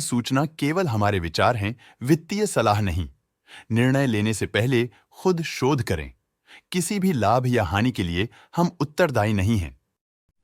सूचना केवल हमारे विचार हैं, वित्तीय सलाह नहीं। निर्णय लेने से पहले खुद शोध करें। किसी भी लाभ या हानि के लिए हम उत्तरदायी नहीं हैं।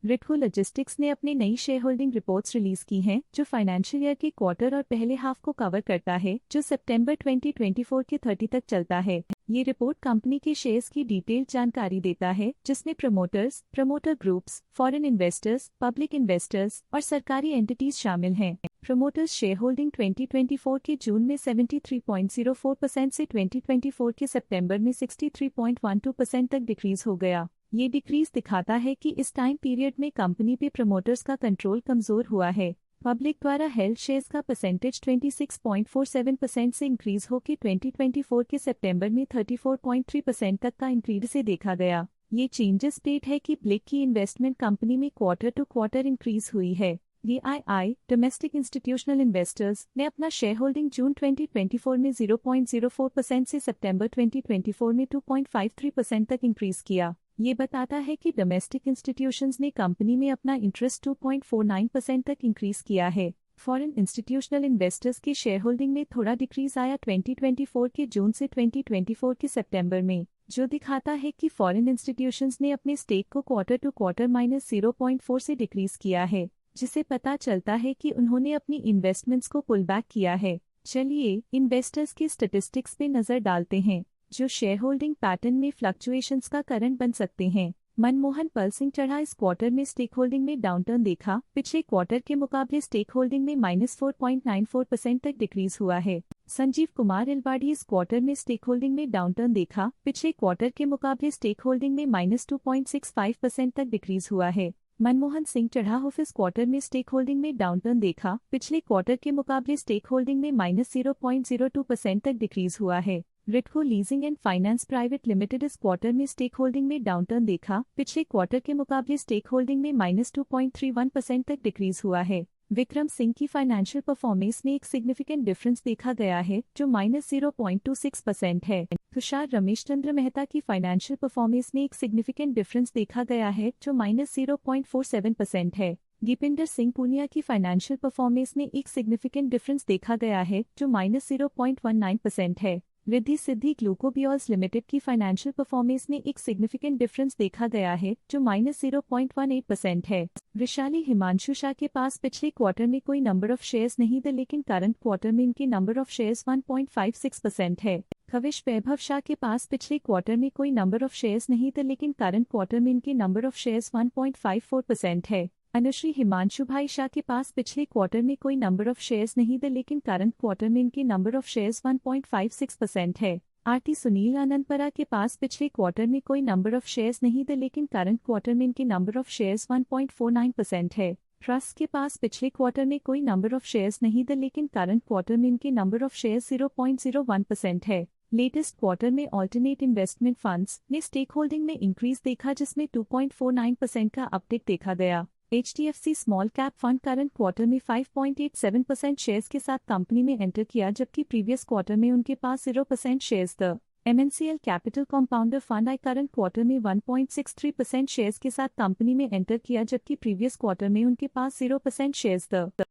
रिडको लॉजिस्टिक्स ने अपनी नई शेयर होल्डिंग रिपोर्ट्स रिलीज की हैं, जो फाइनेंशियल ईयर के क्वार्टर और पहले हाफ को कवर करता है, जो सितंबर 2024 के 30 तक चलता है। ये रिपोर्ट कंपनी के शेयर्स की डिटेल्ड जानकारी देता है, जिसमें promoters, promoter groups, foreign investors, public investors और सरकारी एंटिटीज शामिल हैं। प्रमोटर्स शेयर होल्डिंग 2024 के जून में 73.04% से 2024 के सितंबर में 63.12% तक डिक्रीज हो गया। ये डिक्रीज दिखाता है कि इस टाइम पीरियड में कंपनी पे प्रमोटर्स का कंट्रोल कमजोर हुआ है। पब्लिक द्वारा हेल्ड शेयर्स का परसेंटेज 26.47% से इंक्रीज होकर 2024 के सितंबर में 34.3% तक का इंक्रीज से देखा गया। ये चेंजेस स्टेट है कि ब्लिक की इन्वेस्टमेंट कंपनी में क्वार्टर टू क्वार्टर इंक्रीज हुई है। DII डोमेस्टिक इंस्टीट्यूशनल इन्वेस्टर्स ने अपना शेयर होल्डिंग जून 2024 में 0.04% से सितंबर 2024 में 2.53% तक इंक्रीज किया। ये बताता है कि डोमेस्टिक इंस्टीट्यूशंस ने कंपनी में अपना इंटरेस्ट 2.49% तक इंक्रीज किया है। फॉरेन इंस्टीट्यूशनल इन्वेस्टर्स की शेयर होल्डिंग में थोड़ा डिक्रीज आया 2024 के जून से 2024 के सितंबर में, जो दिखाता है कि फॉरेन इंस्टीट्यूशंस ने अपने स्टेक को क्वार्टर टू क्वार्टर -0.4 से डिक्रीज किया है, जिसे पता चलता है कि उन्होंने अपनी इन्वेस्टमेंट्स को पुल बैक किया है। चलिए इन्वेस्टर्स के स्टैटिस्टिक्स पे नजर डालते हैं, जो शेयर होल्डिंग पैटर्न में फ्लक्चुएशंस का कारण बन सकते हैं। मनमोहन पल सिंह चढ़ा इस क्वार्टर में स्टेक होल्डिंग में डाउनटर्न देखा। पिछले क्वार्टर के मुकाबले स्टेक होल्डिंग में -4.94% तक डिक्रीज हुआ है। संजीव कुमार इलवाड़ी इस क्वार्टर में स्टेक होल्डिंग में डाउनटर्न देखा। पिछले क्वार्टर के मुकाबले स्टेक होल्डिंग में -2.65% तक डिक्रीज हुआ है। मनमोहन सिंह चढ़ाहोफ इस क्वार्टर में स्टेक होल्डिंग में डाउनटर्न देखा। पिछले क्वार्टर के मुकाबले स्टेक होल्डिंग में -0.02% तक डिक्रीज हुआ है। Ridco leasing and finance private limited इस क्वार्टर में स्टेक होल्डिंग में डाउनटर्न देखा। पिछले क्वार्टर के मुकाबले स्टेक होल्डिंग में -2.31% तक डिक्रीज हुआ है। विक्रम सिंह की फाइनेंशियल परफॉर्मेंस में एक सिग्निफिकेंट डिफरेंस देखा गया है, जो -0.26% है। तुषार रमेश चंद्र मेहता की फाइनेंशियल परफॉर्मेंस में एक सिग्निफिकेंट डिफरेंस देखा गया है, जो -0.47% है। दीपिंदर सिंह पूनिया की फाइनेंशियल परफॉर्मेंस में एक सिग्निफिकेंट डिफरेंस देखा गया है, जो -0.19% है। रिद्धि सिद्धि ग्लूकोबियोल्स लिमिटेड की फाइनेंशियल परफॉर्मेंस में एक सिग्निफिकेंट डिफरेंस देखा गया है, जो -0.18% है। वैशाली हिमांशु शाह के पास पिछले क्वार्टर में कोई नंबर ऑफ शेयर्स नहीं थे, लेकिन करंट क्वार्टर में इनके नंबर ऑफ शेयर्स 1.56% है। खविश वैभव शाह के पास पिछले क्वार्टर में कोई नंबर ऑफ शेयर्स नहीं थे, लेकिन करंट क्वार्टर में इनके नंबर ऑफ शेयर्स 1.54% है। अनुश्री हिमांशु भाई शाह के पास पिछले क्वार्टर में कोई नंबर ऑफ शेयर्स नहीं थे, लेकिन करंट क्वार्टर में इनके नंबर ऑफ शेयर्स 1.56% है। आरती सुनील आनंदपरा के पास पिछले क्वार्टर में कोई नंबर ऑफ शेयर्स नहीं थे, लेकिन करंट क्वार्टर में इनके नंबर ऑफ शेयर्स 1.49% है। ट्रस्ट के पास पिछले क्वार्टर में कोई नंबर ऑफ शेयर्स नहीं थे, लेकिन करंट क्वार्टर में इनके नंबर ऑफ शेयर्स 0.01% है। लेटेस्ट क्वार्टर में ऑल्टरनेट इन्वेस्टमेंट फंड्स ने स्टेक होल्डिंग में इंक्रीज देखा, जिसमें 2.49% का अपटिक देखा गया। HDFC small cap fund current quarter में 5.87% शेयर्स के साथ कंपनी में एंटर किया, जबकि प्रीवियस क्वार्टर में उनके पास 0% शेयर्स थे। MNCL capital compounder fund I current quarter में 1.63% शेयर्स के साथ कंपनी में एंटर किया, जबकि प्रीवियस क्वार्टर में उनके पास 0% शेयर्स थे।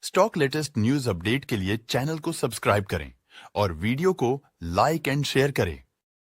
स्टॉक लेटेस्ट न्यूज अपडेट के लिए चैनल को सब्सक्राइब करें और वीडियो को लाइक एंड शेयर करें।